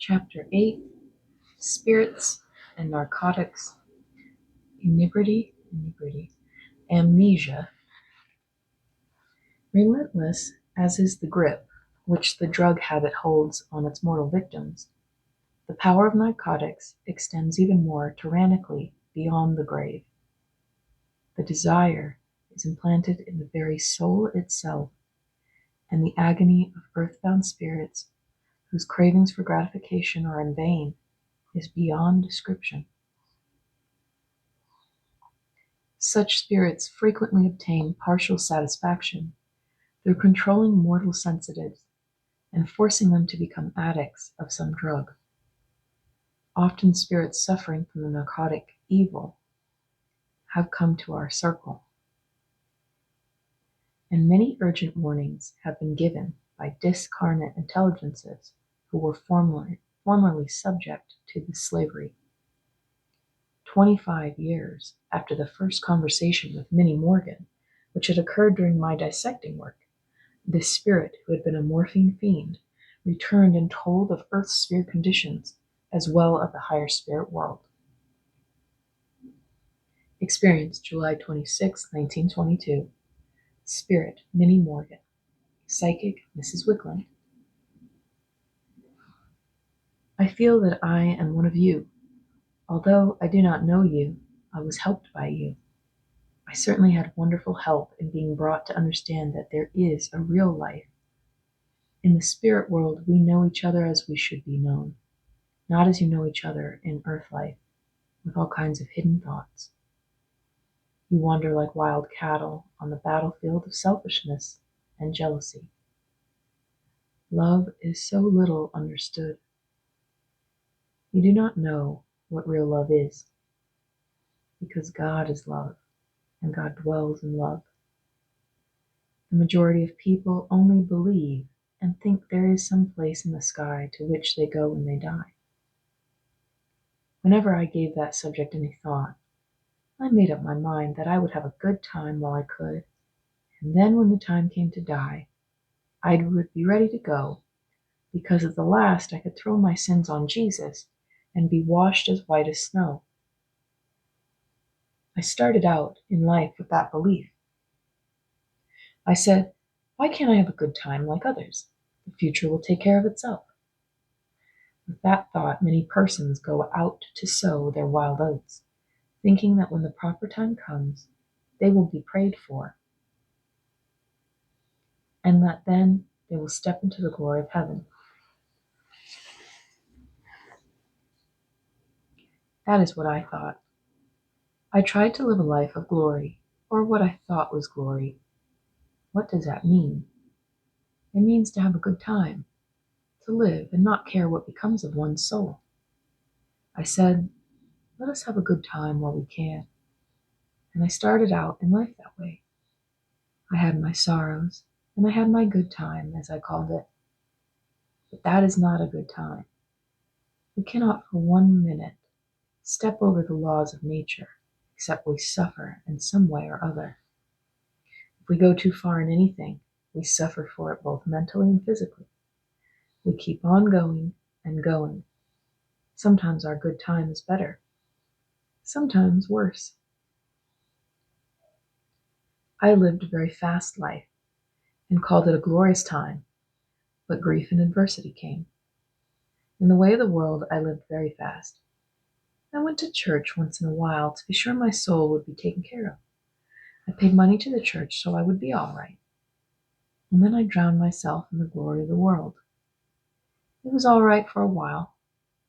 Chapter 8, Spirits and Narcotics, Inebrity, Amnesia. Relentless as is the grip which the drug habit holds on its mortal victims, the power of narcotics extends even more tyrannically beyond the grave. The desire is implanted in the very soul itself, and the agony of earthbound spirits whose cravings for gratification are in vain is beyond description. Such spirits frequently obtain partial satisfaction through controlling mortal sensitives and forcing them to become addicts of some drug. Often spirits suffering from the narcotic evil have come to our circle, and many urgent warnings have been given by discarnate intelligences who were formerly subject to this slavery. 25 years after the first conversation with Minnie Morgan, which had occurred during my dissecting work, this spirit, who had been a morphine fiend, returned and told of Earth's sphere conditions as well as the higher spirit world. Experience, July 26, 1922. Spirit, Minnie Morgan. Psychic, Mrs. Wickland. I feel that I am one of you. Although I do not know you, I was helped by you. I certainly had wonderful help in being brought to understand that there is a real life. In the spirit world, we know each other as we should be known, not as you know each other in earth life, with all kinds of hidden thoughts. You wander like wild cattle on the battlefield of selfishness and jealousy. Love is so little understood. You do not know what real love is, because God is love, and God dwells in love. The majority of people only believe and think there is some place in the sky to which they go when they die. Whenever I gave that subject any thought, I made up my mind that I would have a good time while I could, and then when the time came to die, I would be ready to go, because at the last I could throw my sins on Jesus and be washed as white as snow. I started out in life with that belief. I said, why can't I have a good time like others? The future will take care of itself. With that thought, many persons go out to sow their wild oats, thinking that when the proper time comes, they will be prayed for, and that then they will step into the glory of heaven. That is what I thought. I tried to live a life of glory, or what I thought was glory. What does that mean? It means to have a good time, to live and not care what becomes of one's soul. I said, let us have a good time while we can. And I started out in life that way. I had my sorrows, and I had my good time, as I called it. But that is not a good time. We cannot for 1 minute step over the laws of nature, except we suffer in some way or other. If we go too far in anything, we suffer for it both mentally and physically. We keep on going and going. Sometimes our good time is better, sometimes worse. I lived a very fast life and called it a glorious time, but grief and adversity came. In the way of the world, I lived very fast. I went to church once in a while to be sure my soul would be taken care of. I paid money to the church so I would be all right. And then I drowned myself in the glory of the world. It was all right for a while.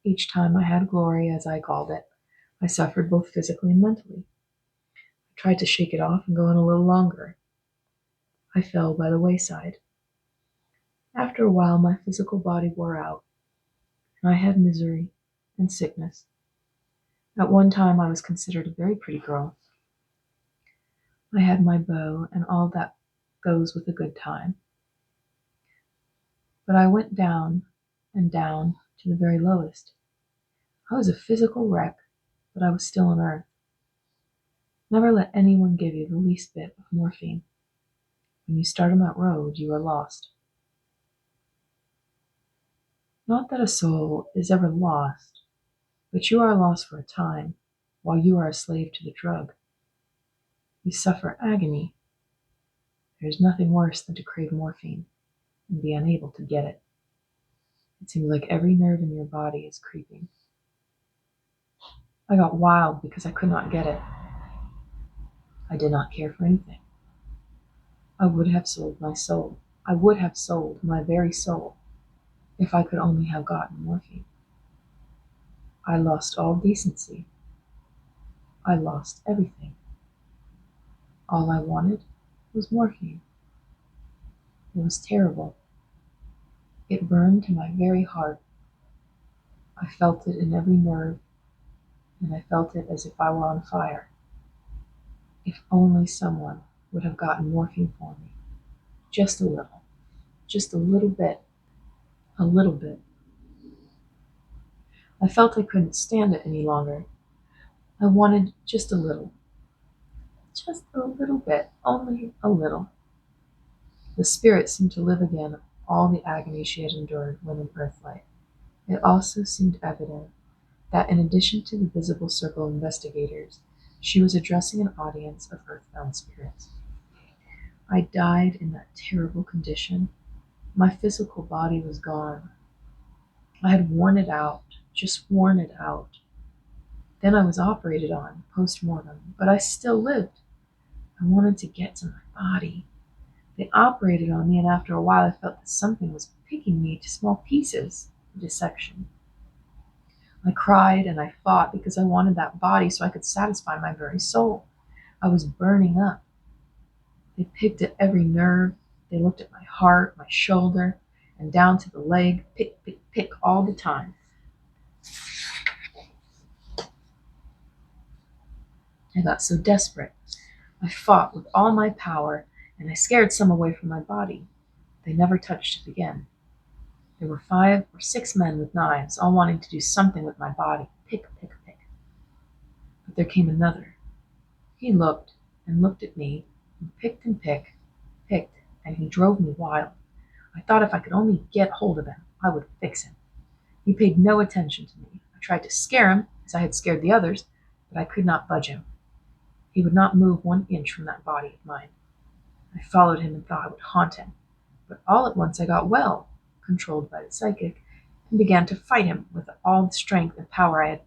Each time I had glory, as I called it, I suffered both physically and mentally. I tried to shake it off and go on a little longer. I fell by the wayside. After a while, my physical body wore out, and I had misery and sickness. At one time, I was considered a very pretty girl. I had my beau and all that goes with a good time. But I went down and down to the very lowest. I was a physical wreck, but I was still on earth. Never let anyone give you the least bit of morphine. When you start on that road, you are lost. Not that a soul is ever lost, but you are lost for a time while you are a slave to the drug. You suffer agony. There is nothing worse than to crave morphine and be unable to get it. It seems like every nerve in your body is creeping. I got wild because I could not get it. I did not care for anything. I would have sold my soul. I would have sold my very soul if I could only have gotten morphine. I lost all decency. I lost everything. All I wanted was morphine. It was terrible. It burned to my very heart. I felt it in every nerve, and I felt it as if I were on fire. If only someone would have gotten morphine for me. Just a little. Just a little bit. A little bit. I felt I couldn't stand it any longer. I wanted just a little. Just a little bit. Only a little. The spirit seemed to live again all the agony she had endured when in earthlight. It also seemed evident that in addition to the visible circle of investigators, she was addressing an audience of earthbound spirits. I died in that terrible condition. My physical body was gone. I had worn it out, just worn it out. Then I was operated on, post-mortem, but I still lived. I wanted to get to my body. They operated on me, and after a while I felt that something was picking me to small pieces of dissection. I cried and I fought because I wanted that body so I could satisfy my very soul. I was burning up. They picked at every nerve. They looked at my heart, my shoulder, and down to the leg. Pick, pick, pick all the time. I got so desperate. I fought with all my power, and I scared some away from my body. They never touched it again. There were 5 or 6 men with knives, all wanting to do something with my body. Pick, pick, pick. But there came another. He looked and looked at me, and picked, and he drove me wild. I thought if I could only get hold of him, I would fix him. He paid no attention to me. I tried to scare him, as I had scared the others, but I could not budge him. He would not move 1 inch from that body of mine. I followed him and thought I would haunt him, but all at once I got well, controlled by the psychic, and began to fight him with all the strength and power I had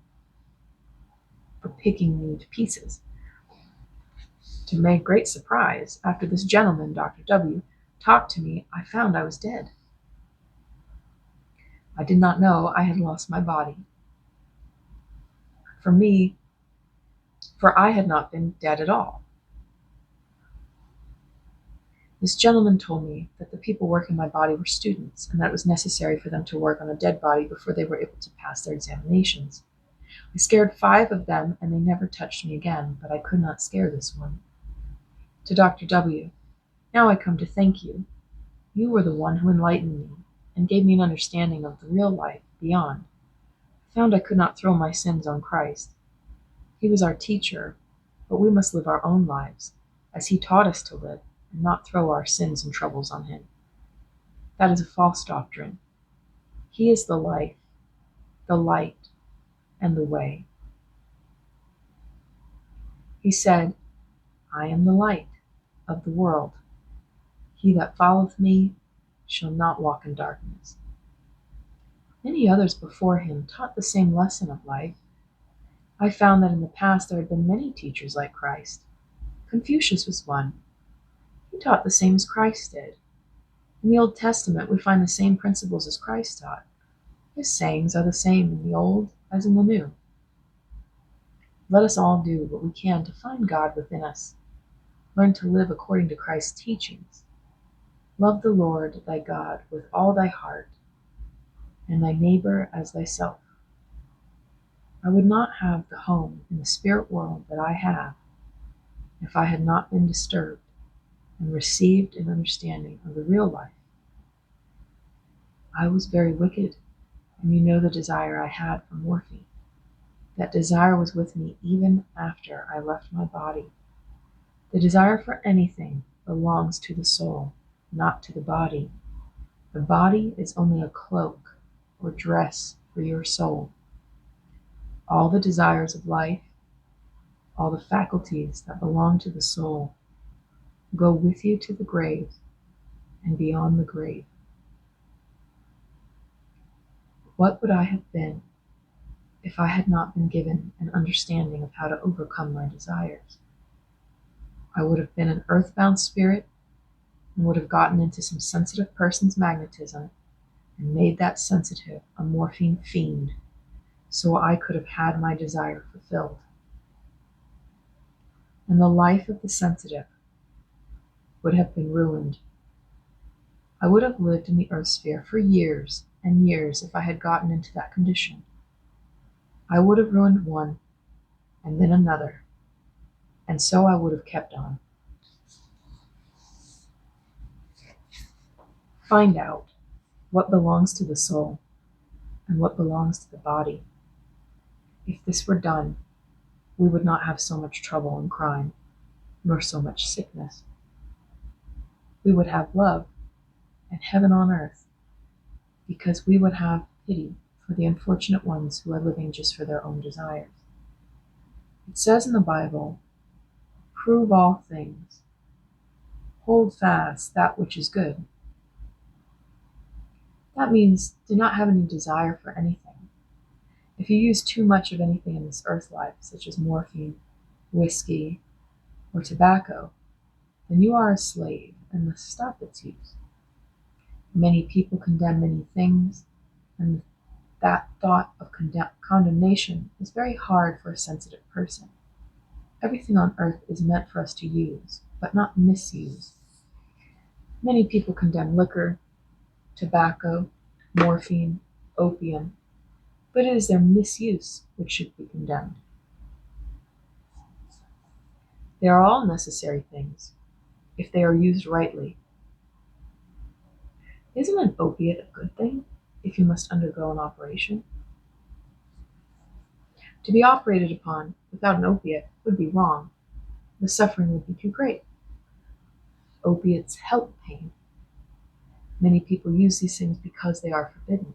for picking me to pieces. To my great surprise, after this gentleman, Dr. W., talked to me, I found I was dead. I did not know I had lost my body. For I had not been dead at all. This gentleman told me that the people working my body were students, and that it was necessary for them to work on a dead body before they were able to pass their examinations. I scared 5 of them, and they never touched me again, but I could not scare this one. To Dr. W., now I come to thank you. You were the one who enlightened me, and gave me an understanding of the real life beyond. I found I could not throw my sins on Christ. He was our teacher, but we must live our own lives, as he taught us to live, and not throw our sins and troubles on him. That is a false doctrine. He is the life, the light, and the way. He said, I am the light of the world. He that followeth me shall not walk in darkness. Many others before him taught the same lesson of life. I found that in the past there had been many teachers like Christ. Confucius was one. He taught the same as Christ did. In the Old Testament, we find the same principles as Christ taught. His sayings are the same in the Old as in the New. Let us all do what we can to find God within us. Learn to live according to Christ's teachings. Love the Lord thy God with all thy heart, and thy neighbor as thyself. I would not have the home in the spirit world that I have if I had not been disturbed and received an understanding of the real life. I was very wicked, and you know the desire I had for morphine. That desire was with me even after I left my body. The desire for anything belongs to the soul, not to the body. The body is only a cloak or dress for your soul. All the desires of life, all the faculties that belong to the soul, go with you to the grave and beyond the grave. What would I have been if I had not been given an understanding of how to overcome my desires? I would have been an earthbound spirit and would have gotten into some sensitive person's magnetism and made that sensitive a morphine fiend so I could have had my desire fulfilled. And the life of the sensitive would have been ruined. I would have lived in the earth sphere for years and years if I had gotten into that condition. I would have ruined one and then another, and so I would have kept on. Find out what belongs to the soul and what belongs to the body. If this were done, we would not have so much trouble and crime, nor so much sickness. We would have love and heaven on earth, because we would have pity for the unfortunate ones who are living just for their own desires. It says in the Bible, "Prove all things, hold fast that which is good." That means do not have any desire for anything. If you use too much of anything in this earth life, such as morphine, whiskey, or tobacco, then you are a slave and must stop its use. Many people condemn many things, and that thought of condemnation is very hard for a sensitive person. Everything on earth is meant for us to use, but not misuse. Many people condemn liquor, tobacco, morphine, opium, but it is their misuse which should be condemned. They are all necessary things, if they are used rightly. Isn't an opiate a good thing, if you must undergo an operation? To be operated upon without an opiate would be wrong. The suffering would be too great. Opiates help pain. Many people use these things because they are forbidden.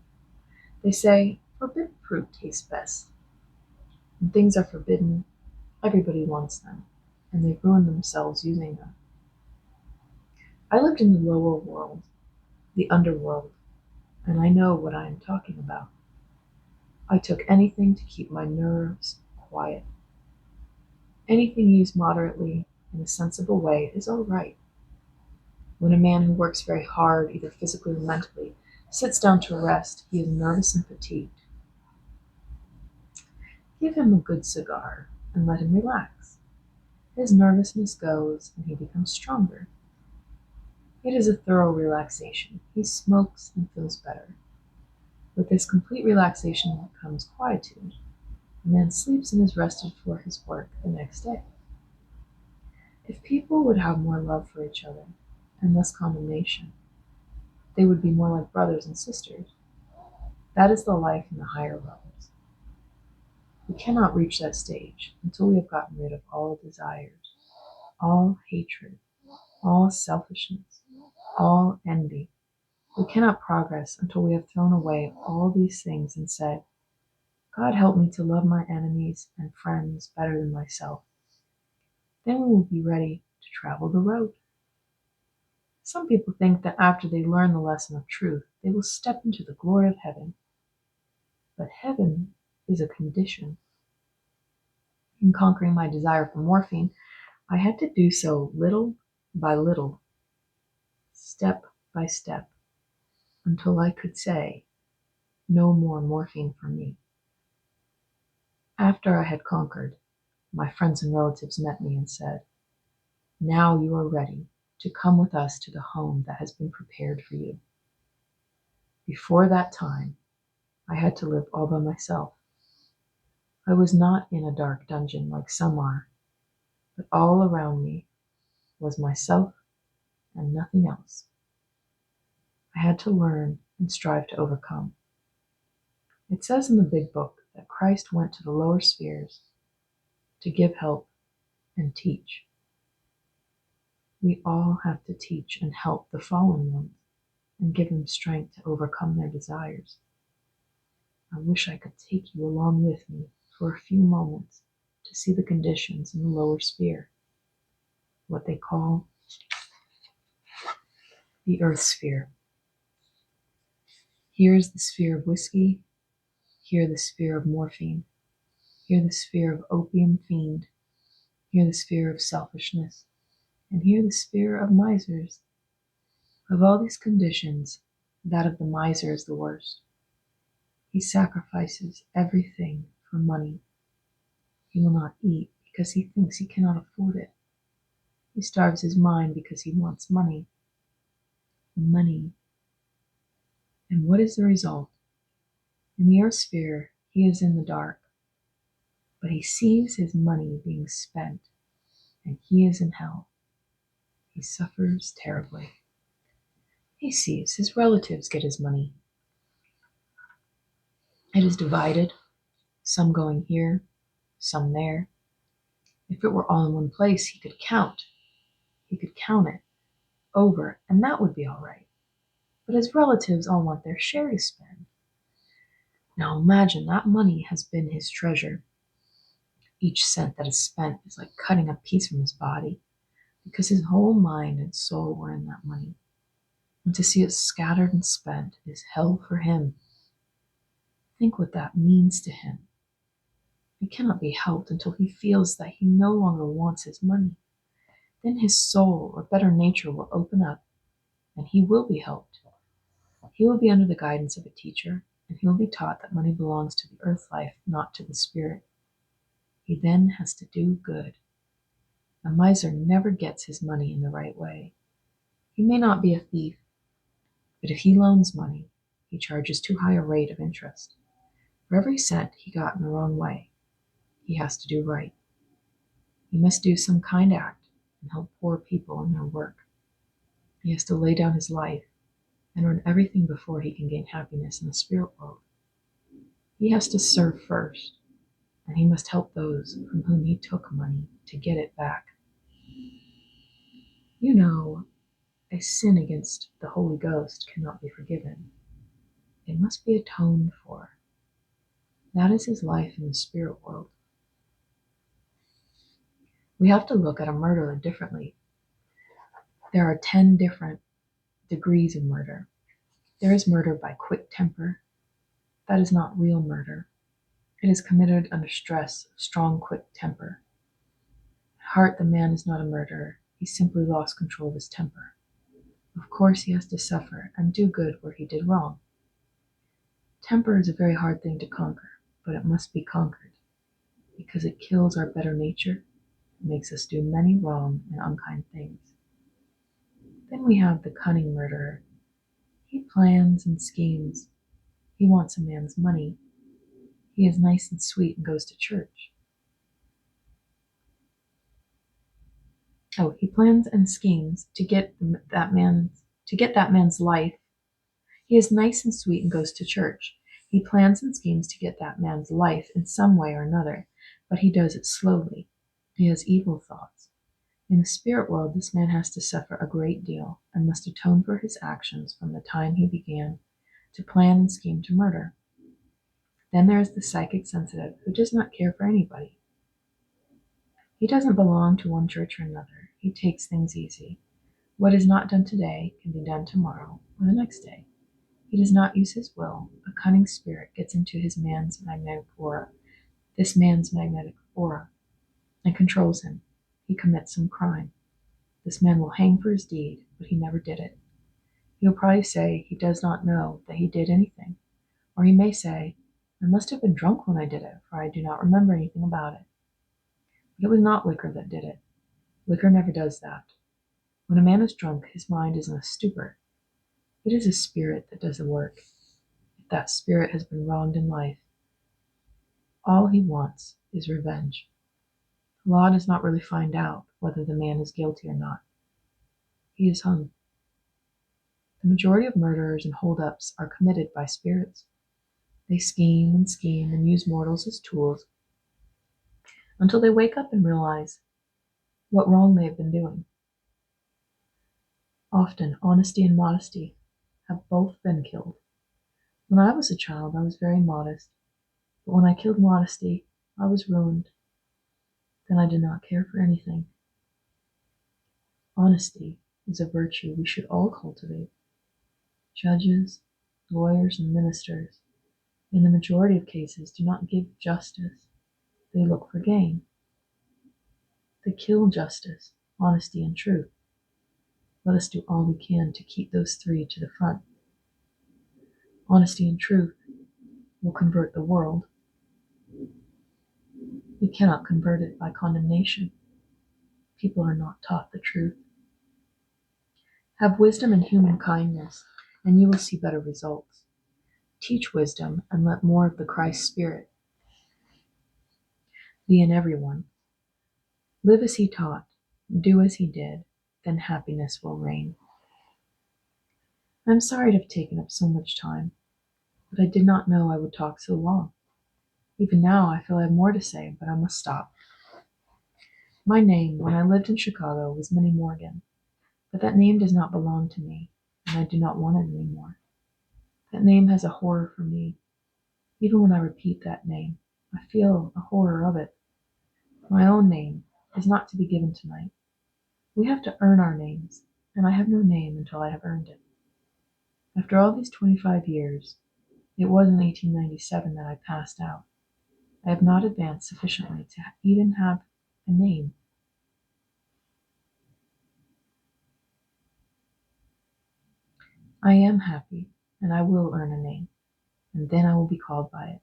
They say, forbidden fruit tastes best. When things are forbidden, everybody wants them, and they ruin themselves using them. I lived in the lower world, the underworld, and I know what I am talking about. I took anything to keep my nerves quiet. Anything used moderately in a sensible way is all right. When a man who works very hard, either physically or mentally, sits down to rest, he is nervous and fatigued. Give him a good cigar and let him relax. His nervousness goes and he becomes stronger. It is a thorough relaxation. He smokes and feels better. With this complete relaxation comes quietude. The man sleeps and is rested for his work the next day. If people would have more love for each other and less condemnation, they would be more like brothers and sisters. That is the life in the higher realms. We cannot reach that stage until we have gotten rid of all desires, all hatred, all selfishness, all envy. We cannot progress until we have thrown away all these things and said, God help me to love my enemies and friends better than myself. Then we will be ready to travel the road. Some people think that after they learn the lesson of truth, they will step into the glory of heaven. But heaven is a condition. In conquering my desire for morphine, I had to do so little by little, step by step, until I could say, no more morphine for me. After I had conquered, my friends and relatives met me and said, now you are ready to come with us to the home that has been prepared for you. Before that time, I had to live all by myself. I was not in a dark dungeon like some are, but all around me was myself and nothing else. I had to learn and strive to overcome. It says in the big book that Christ went to the lower spheres to give help and teach. We all have to teach and help the fallen ones and give them strength to overcome their desires. I wish I could take you along with me for a few moments to see the conditions in the lower sphere, what they call the earth sphere. Here is the sphere of whiskey, here the sphere of morphine, here the sphere of opium fiend, here the sphere of selfishness, and here the sphere of misers. Of all these conditions, that of the miser is the worst. He sacrifices everything for money. He will not eat because he thinks he cannot afford it. He starves his mind because he wants money. Money. And what is the result? In the earth sphere, he is in the dark, but he sees his money being spent, and he is in hell. He suffers terribly. He sees his relatives get his money. It is divided, some going here, some there. If it were all in one place, he could count. He could count it over, and that would be all right. But his relatives all want their share to spend. Now imagine that money has been his treasure. Each cent that is spent is like cutting a piece from his body, because his whole mind and soul were in that money. And to see it scattered and spent is hell for him. Think what that means to him. It cannot be helped until he feels that he no longer wants his money. Then his soul or better nature will open up, and he will be helped. He will be under the guidance of a teacher, and he will be taught that money belongs to the earth life, not to the spirit. He then has to do good. A miser never gets his money in the right way. He may not be a thief, but if he loans money, he charges too high a rate of interest. For every cent he got in the wrong way, he has to do right. He must do some kind act and help poor people in their work. He has to lay down his life and earn everything before he can gain happiness in the spirit world. He has to serve first, and he must help those from whom he took money to get it back. You know, a sin against the Holy Ghost cannot be forgiven. It must be atoned for. That is his life in the spirit world. We have to look at a murderer differently. There are 10 different degrees of murder. There is murder by quick temper. That is not real murder. It is committed under stress of strong, quick temper. At heart, the man is not a murderer. He simply lost control of his temper. Of course, he has to suffer and do good where he did wrong. Temper is a very hard thing to conquer, but it must be conquered, because it kills our better nature and makes us do many wrong and unkind things. Then we have the cunning murderer. He plans and schemes. He wants a man's money. He is nice and sweet and goes to church. He plans and schemes to get that man's life. He is nice and sweet and goes to church. He plans and schemes to get that man's life in some way or another, but he does it slowly. He has evil thoughts. In the spirit world, this man has to suffer a great deal and must atone for his actions from the time he began to plan and scheme to murder. Then there is the psychic sensitive who does not care for anybody. He doesn't belong to one church or another. He takes things easy. What is not done today can be done tomorrow or the next day. He does not use his will. A cunning spirit gets into this man's magnetic aura, and controls him. He commits some crime. This man will hang for his deed, but he never did it. He will probably say he does not know that he did anything, or he may say, I must have been drunk when I did it, for I do not remember anything about it. But it was not liquor that did it. Liquor never does that. When a man is drunk, his mind is in a stupor. It is a spirit that does the work. If that spirit has been wronged in life, all he wants is revenge. The law does not really find out whether the man is guilty or not. He is hung. The majority of murderers and holdups are committed by spirits. They scheme and use mortals as tools until they wake up and realize what wrong they have been doing. Often, honesty and modesty have both been killed. When I was a child, I was very modest, but when I killed modesty, I was ruined. Then I did not care for anything. Honesty is a virtue we should all cultivate. Judges, lawyers, and ministers, in the majority of cases, do not give justice. They look for gain. They kill justice, honesty, and truth. Let us do all we can to keep those three to the front. Honesty and truth will convert the world. We cannot convert it by condemnation. People are not taught the truth. Have wisdom and human kindness, and you will see better results. Teach wisdom and let more of the Christ Spirit be in everyone. Live as he taught, do as he did, then happiness will reign. I'm sorry to have taken up so much time, but I did not know I would talk so long. Even now I feel I have more to say, but I must stop. My name, when I lived in Chicago, was Minnie Morgan, but that name does not belong to me, and I do not want it anymore. That name has a horror for me. Even when I repeat that name, I feel a horror of it. My own name is not to be given tonight. We have to earn our names, and I have no name until I have earned it. After all these 25 years, it was in 1897 that I passed out. I have not advanced sufficiently to even have a name. I am happy, and I will earn a name, and then I will be called by it.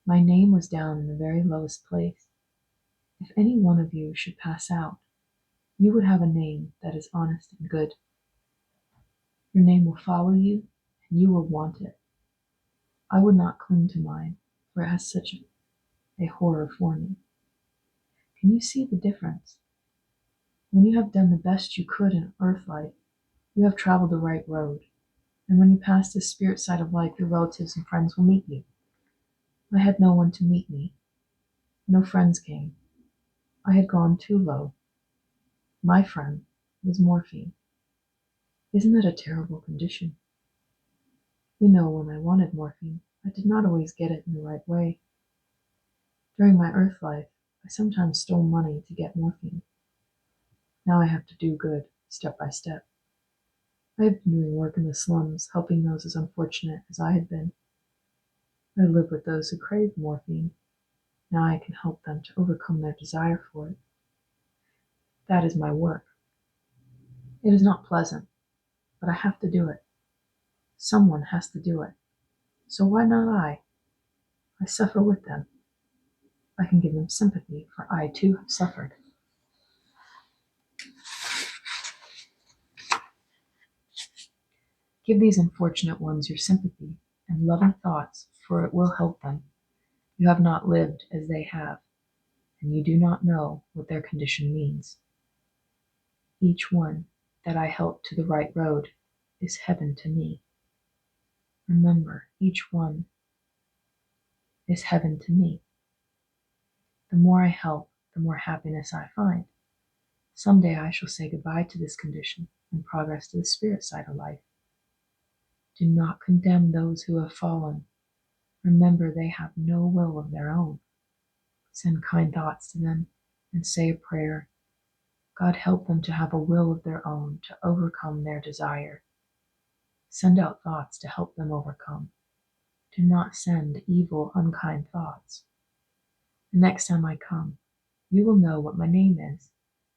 My name was down in the very lowest place. If any one of you should pass out, you would have a name that is honest and good. Your name will follow you, and you will want it. I would not cling to mine, for it has such a horror for me. Can you see the difference? When you have done the best you could in earth life, you have traveled the right road, and when you pass the spirit side of life, your relatives and friends will meet you. I had no one to meet me. No friends came. I had gone too low. My friend was morphine. Isn't that a terrible condition? You know, when I wanted morphine, I did not always get it in the right way. During my earth life, I sometimes stole money to get morphine. Now I have to do good, step by step. I have been doing work in the slums, helping those as unfortunate as I had been. I live with those who crave morphine. Now I can help them to overcome their desire for it. That is my work. It is not pleasant, but I have to do it. Someone has to do it. So why not I? I suffer with them. I can give them sympathy, for I too have suffered. Give these unfortunate ones your sympathy and loving thoughts, for it will help them. You have not lived as they have, and you do not know what their condition means. Each one that I help to the right road is heaven to me. Remember, each one is heaven to me. The more I help, the more happiness I find. Someday I shall say goodbye to this condition and progress to the spirit side of life. Do not condemn those who have fallen. Remember, they have no will of their own. Send kind thoughts to them and say a prayer. God help them to have a will of their own to overcome their desire. Send out thoughts to help them overcome. Do not send evil, unkind thoughts. The next time I come, you will know what my name is,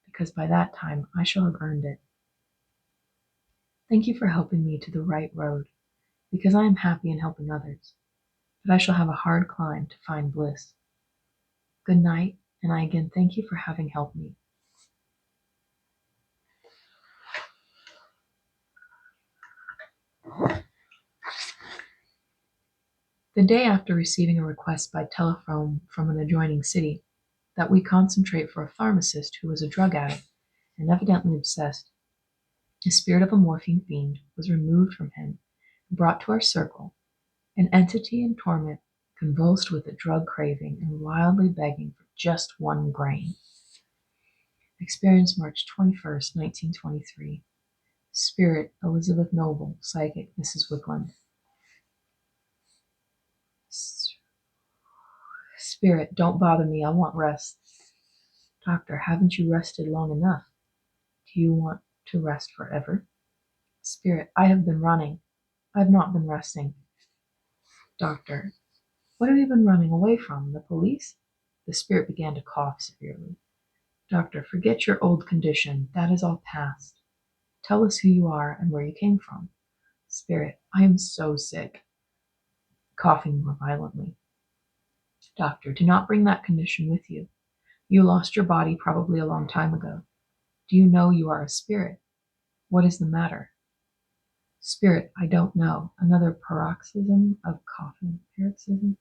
because by that time I shall have earned it. Thank you for helping me to the right road, because I am happy in helping others, but I shall have a hard climb to find bliss. Good night, and I again thank you for having helped me. The day after receiving a request by telephone from an adjoining city that we concentrate for a pharmacist who was a drug addict and evidently obsessed, the spirit of a morphine fiend was removed from him and brought to our circle, an entity in torment, convulsed with a drug craving and wildly begging for just 1 grain. Experience March 21st, 1923. Spirit Elizabeth Noble, psychic Mrs. Wickland. Spirit, don't bother me. I want rest. Doctor, haven't you rested long enough? Do you want to rest forever? Spirit, I have been running. I have not been resting. Doctor, what have you been running away from? The police? The spirit began to cough severely. Doctor, forget your old condition. That is all past. Tell us who you are and where you came from. Spirit, I am so sick. Coughing more violently. Doctor, do not bring that condition with you. You lost your body probably a long time ago. Do you know you are a spirit? What is the matter? Spirit, I don't know. Another paroxysm of coughing. Paroxysm?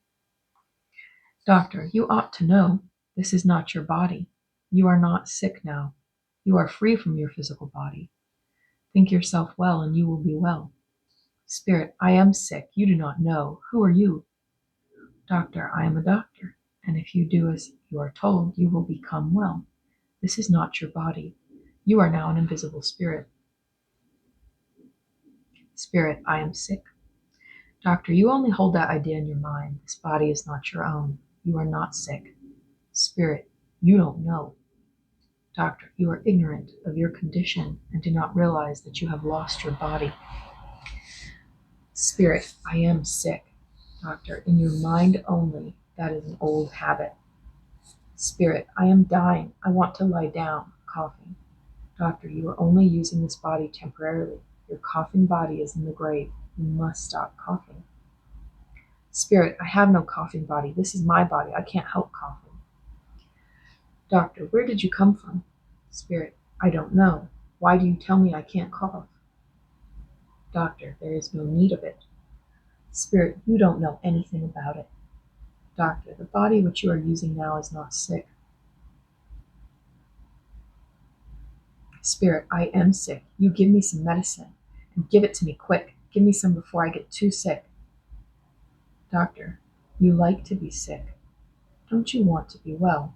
Doctor, you ought to know. This is not your body. You are not sick now. You are free from your physical body. Think yourself well and you will be well. Spirit, I am sick. You do not know. Who are you? Doctor, I am a doctor. And if you do as you are told, you will become well. This is not your body. You are now an invisible spirit. Spirit, I am sick. Doctor, you only hold that idea in your mind. This body is not your own. You are not sick. Spirit, you don't know. Doctor, you are ignorant of your condition and do not realize that you have lost your body. Spirit, I am sick. Doctor, in your mind only. That is an old habit. Spirit, I am dying. I want to lie down. Coughing. Doctor, you are only using this body temporarily. Your coughing body is in the grave. You must stop coughing. Spirit, I have no coughing body. This is my body. I can't help coughing. Doctor, where did you come from? Spirit, I don't know. Why do you tell me I can't cough? Doctor, there is no need of it. Spirit, you don't know anything about it. Doctor, the body which you are using now is not sick. Spirit, I am sick. You give me some medicine and give it to me quick. Give me some before I get too sick. Doctor, you like to be sick. Don't you want to be well?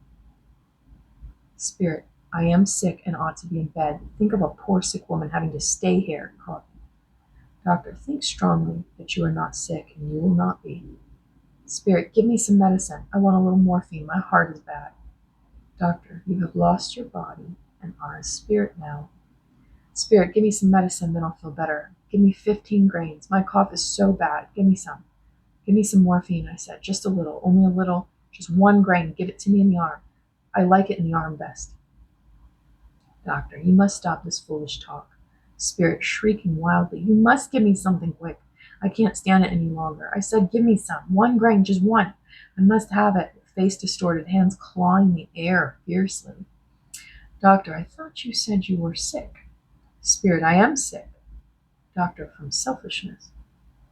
Spirit, I am sick and ought to be in bed. Think of a poor sick woman having to stay here. Coughing. Doctor, think strongly that you are not sick and you will not be. Spirit, give me some medicine. I want a little morphine. My heart is bad. Doctor, you have lost your body and are a spirit now. Spirit, give me some medicine, then I'll feel better. Give me 15 grains. My cough is so bad. Give me some. Give me some morphine, I said. Just a little, only a little. Just 1 grain. Give it to me in the arm. I like it in the arm best. Doctor, you must stop this foolish talk. Spirit shrieking wildly. You must give me something quick. I can't stand it any longer. I said, give me some. 1 grain, just 1. I must have it. Face distorted, hands clawing the air fiercely. Doctor, I thought you said you were sick. Spirit, I am sick. Doctor, from selfishness.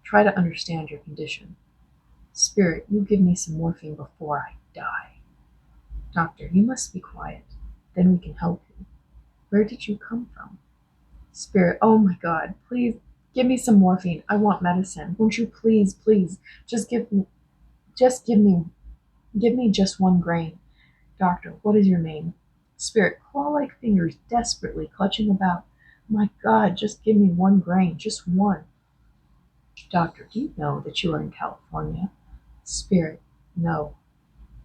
Try to understand your condition. Spirit, you give me some morphine before I die. Doctor, you must be quiet. Then we can help you. Where did you come from? Spirit, oh my God, please give me some morphine. I want medicine. Won't you please, just give me just 1 grain. Doctor, what is your name? Spirit, claw-like fingers desperately clutching about. My God, just give me 1 grain, just 1. Doctor, do you know that you are in California? Spirit, no.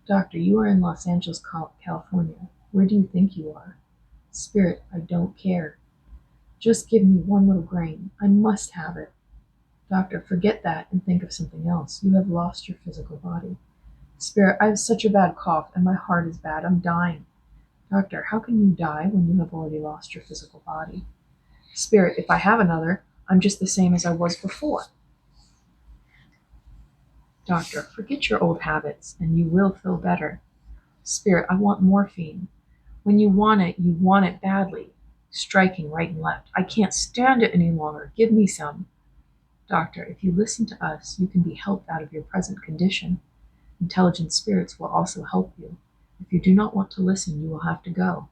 Doctor, you are in Los Angeles, California. Where do you think you are? Spirit, I don't care. Just give me 1 little grain. I must have it. Doctor, forget that and think of something else. You have lost your physical body. Spirit, I have such a bad cough and my heart is bad. I'm dying. Doctor, how can you die when you have already lost your physical body? Spirit, if I have another, I'm just the same as I was before. Doctor, forget your old habits and you will feel better. Spirit, I want morphine. When you want it badly. Striking right and left. I can't stand it any longer. Give me some. Doctor, if you listen to us, you can be helped out of your present condition. Intelligent spirits will also help you. If you do not want to listen, you will have to go.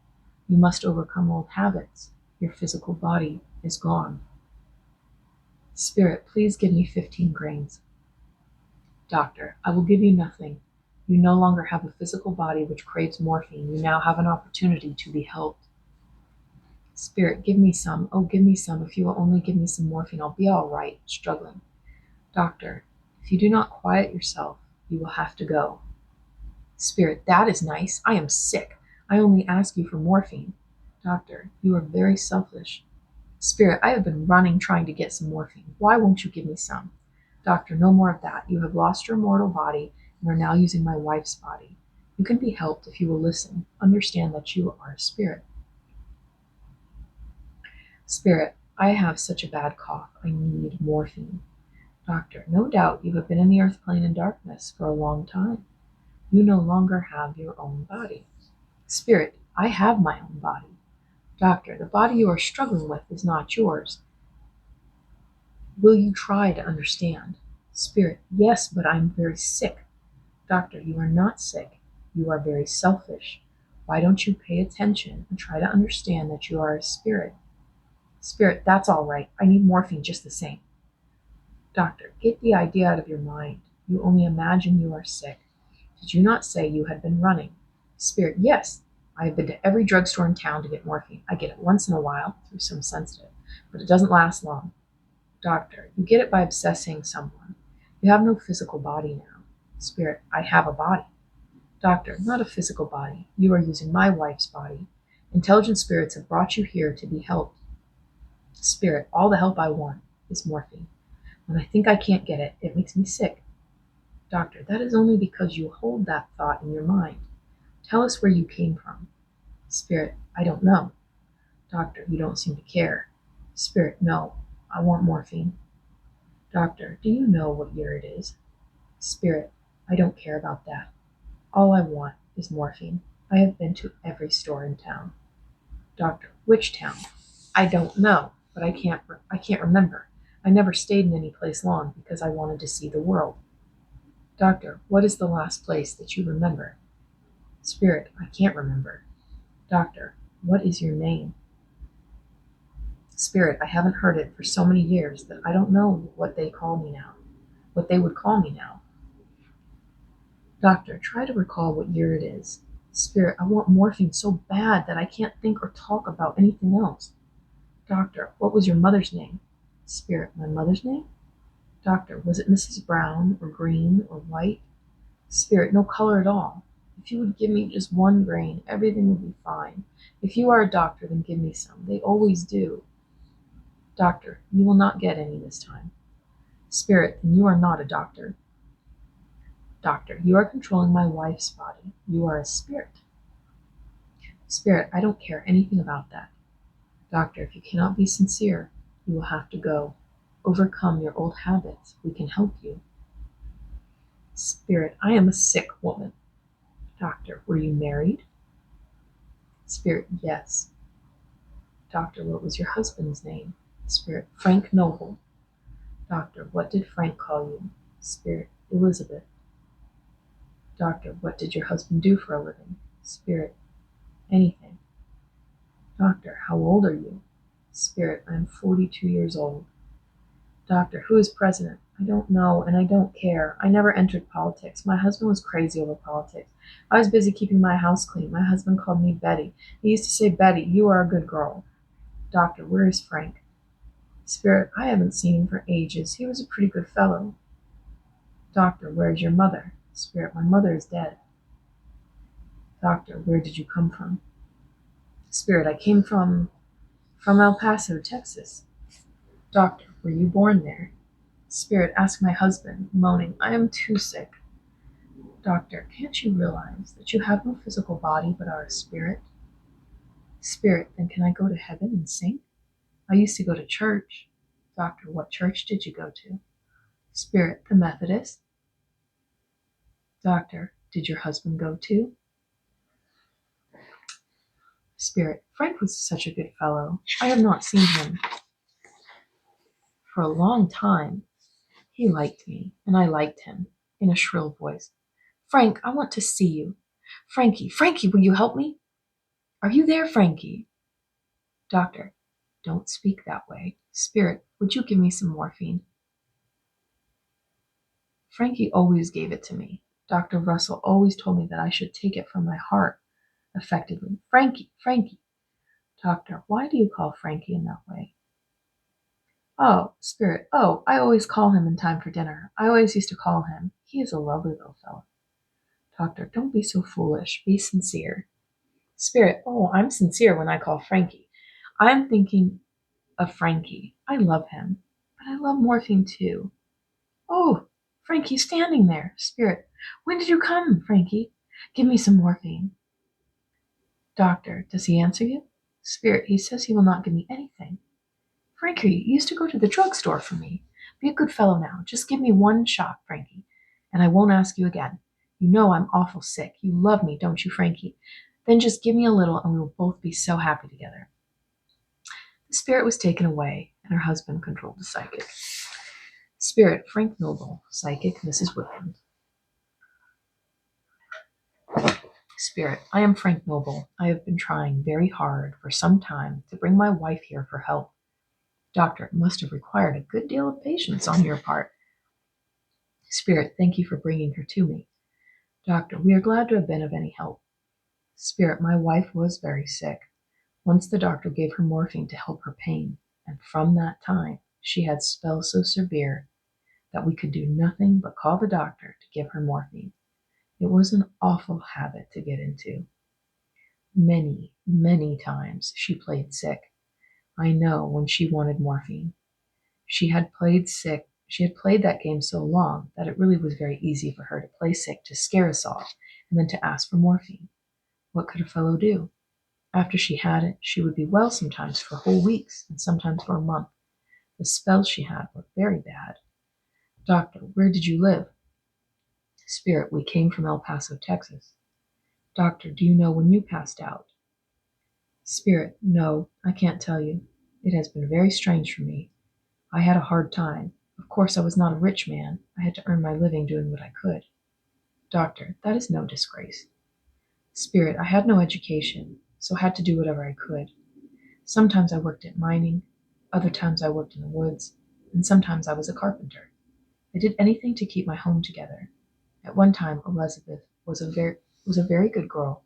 You must overcome old habits. Your physical body is gone. Spirit, please give me 15 grains. Doctor, I will give you nothing. You no longer have a physical body which craves morphine. You now have an opportunity to be helped. Spirit, give me some. Oh, give me some. If you will only give me some morphine, I'll be all right. Struggling. Doctor, if you do not quiet yourself, you will have to go. Spirit, that is nice. I am sick. I only ask you for morphine. Doctor, you are very selfish. Spirit, I have been running trying to get some morphine. Why won't you give me some? Doctor, no more of that. You have lost your mortal body and are now using my wife's body. You can be helped if you will listen. Understand that you are a spirit. Spirit, I have such a bad cough. I need morphine. Doctor, no doubt you have been in the earth plane in darkness for a long time. You no longer have your own body. Spirit, I have my own body. Doctor, the body you are struggling with is not yours. Will you try to understand? Spirit, yes, but I'm very sick. Doctor, you are not sick. You are very selfish. Why don't you pay attention and try to understand that you are a spirit? Spirit, that's all right. I need morphine just the same. Doctor, get the idea out of your mind. You only imagine you are sick. Did you not say you had been running? Spirit, yes. I have been to every drugstore in town to get morphine. I get it once in a while through some sensitive, but it doesn't last long. Doctor, you get it by obsessing someone. You have no physical body now. Spirit, I have a body. Doctor, not a physical body. You are using my wife's body. Intelligent spirits have brought you here to be helped. Spirit, all the help I want is morphine. When I think I can't get it, it makes me sick. Doctor, that is only because you hold that thought in your mind. Tell us where you came from. Spirit, I don't know. Doctor, you don't seem to care. Spirit, no, I want morphine. Doctor, do you know what year it is? Spirit, I don't care about that. All I want is morphine. I have been to every store in town. Doctor, which town? I don't know, but I can't remember. I never stayed in any place long because I wanted to see the world. Doctor, what is the last place that you remember? Spirit, I can't remember. Doctor, what is your name? Spirit, I haven't heard it for so many years that I don't know what they call me now. What they would call me now. Doctor, try to recall what year it is. Spirit, I want morphine so bad that I can't think or talk about anything else. Doctor, what was your mother's name? Spirit, my mother's name? Doctor, was it Mrs. Brown or green or white? Spirit, no color at all. If you would give me just one grain, everything would be fine. If you are a doctor, then give me some. They always do. Doctor, you will not get any this time. Spirit, then you are not a doctor. Doctor, you are controlling my wife's body. You are a spirit. Spirit, I don't care anything about that. Doctor, if you cannot be sincere, you will have to go. Overcome your old habits. We can help you. Spirit, I am a sick woman. Doctor, were you married? Spirit, yes. Doctor, what was your husband's name? Spirit, Frank Noble. Doctor, what did Frank call you? Spirit, Elizabeth. Doctor, what did your husband do for a living? Spirit, anything. Doctor, how old are you? Spirit, I am 42 years old. Doctor, who is president? I don't know, and I don't care. I never entered politics. My husband was crazy over politics. I was busy keeping my house clean. My husband called me Betty. He used to say, Betty, you are a good girl. Doctor, where is Frank? Spirit, I haven't seen him for ages. He was a pretty good fellow. Doctor, where is your mother? Spirit, my mother is dead. Doctor, where did you come from? Spirit, I came from El Paso, Texas. Doctor, were you born there? Spirit, ask my husband, moaning, I am too sick. Doctor, can't you realize that you have no physical body but are a spirit? Spirit, then can I go to heaven and sing? I used to go to church. Doctor, what church did you go to? Spirit, the Methodist. Doctor, did your husband go too? Spirit, Frank was such a good fellow. I have not seen him for a long time. He liked me, and I liked him, in a shrill voice. Frank, I want to see you. Frankie, will you help me? Are you there, Frankie? Doctor, don't speak that way. Spirit, would you give me some morphine? Frankie always gave it to me. Dr. Russell always told me that I should take it from my heart, affectedly. Frankie. Doctor, why do you call Frankie in that way? Oh, Spirit, I always call him in time for dinner. I always used to call him. He is a lovely little fellow. Doctor, don't be so foolish. Be sincere. Spirit, oh, I'm sincere when I call Frankie. I'm thinking of Frankie. I love him, but I love morphine too. Oh, Frankie's standing there. Spirit, when did you come, Frankie? Give me some morphine. Doctor, does he answer you? Spirit, he says he will not give me anything. Frankie, you used to go to the drugstore for me. Be a good fellow now. Just give me one shot, Frankie, and I won't ask you again. You know I'm awful sick. You love me, don't you, Frankie? Then just give me a little and we will both be so happy together. The spirit was taken away, and her husband controlled the psychic. Spirit, Frank Noble. Psychic, Mrs. Whitland. Spirit, I am Frank Noble. I have been trying very hard for some time to bring my wife here for help. Doctor, it must have required a good deal of patience on your part. Spirit, thank you for bringing her to me. Doctor, we are glad to have been of any help. Spirit, my wife was very sick. Once the doctor gave her morphine to help her pain, and from that time she had spells so severe that we could do nothing but call the doctor to give her morphine. It was an awful habit to get into. Many, many times she played sick. I know when she wanted morphine. She had played sick. She had played that game so long that it really was very easy for her to play sick to scare us off and then to ask for morphine. What could a fellow do? After she had it, she would be well sometimes for whole weeks and sometimes for a month. The spells she had were very bad. Doctor, where did you live? Spirit, we came from El Paso, Texas. Doctor, do you know when you passed out? Spirit, no, I can't tell you. It has been very strange for me. I had a hard time. Of course, I was not a rich man. I had to earn my living doing what I could. Doctor, that is no disgrace. Spirit, I had no education, so had to do whatever I could. Sometimes I worked at mining, other times I worked in the woods, and sometimes I was a carpenter. I did anything to keep my home together. At one time, Elizabeth was a very good girl.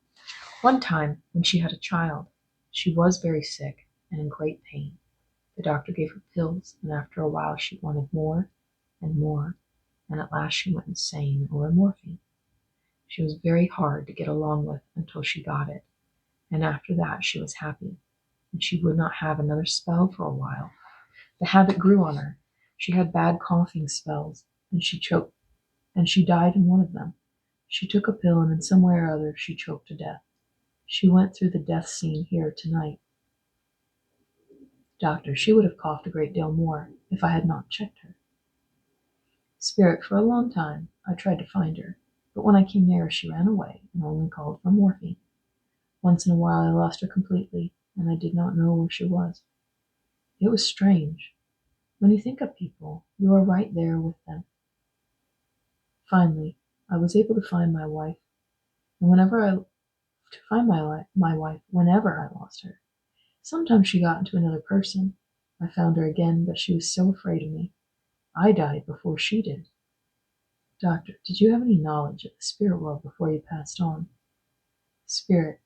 One time, when she had a child, she was very sick and in great pain. The doctor gave her pills, and after a while she wanted more and more, and at last she went insane over morphine. She was very hard to get along with until she got it, and after that she was happy, and she would not have another spell for a while. The habit grew on her. She had bad coughing spells, and she choked, and she died in one of them. She took a pill, and in some way or other she choked to death. She went through the death scene here tonight. Doctor, she would have coughed a great deal more if I had not checked her. Spirit, for a long time I tried to find her, but when I came near her she ran away and only called for morphine. Once in a while I lost her completely, and I did not know where she was. It was strange. When you think of people, you are right there with them. Finally, I was able to find my wife, and my wife whenever I lost her. Sometimes she got into another person. I found her again, but she was so afraid of me. I died before she did. Doctor, did you have any knowledge of the spirit world before you passed on? Spirit,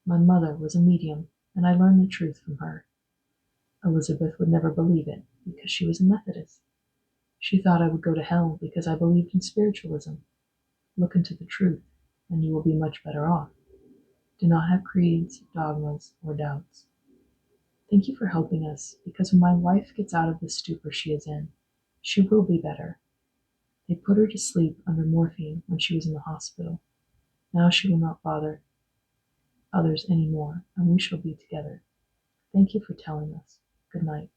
my mother was a medium, and I learned the truth from her. Elizabeth would never believe it because she was a Methodist. She thought I would go to hell because I believed in spiritualism. Look into the truth, and you will be much better off. Do not have creeds, dogmas, or doubts. Thank you for helping us, because when my wife gets out of the stupor she is in, she will be better. They put her to sleep under morphine when she was in the hospital. Now she will not bother others any more, and we shall be together. Thank you for telling us. Good night.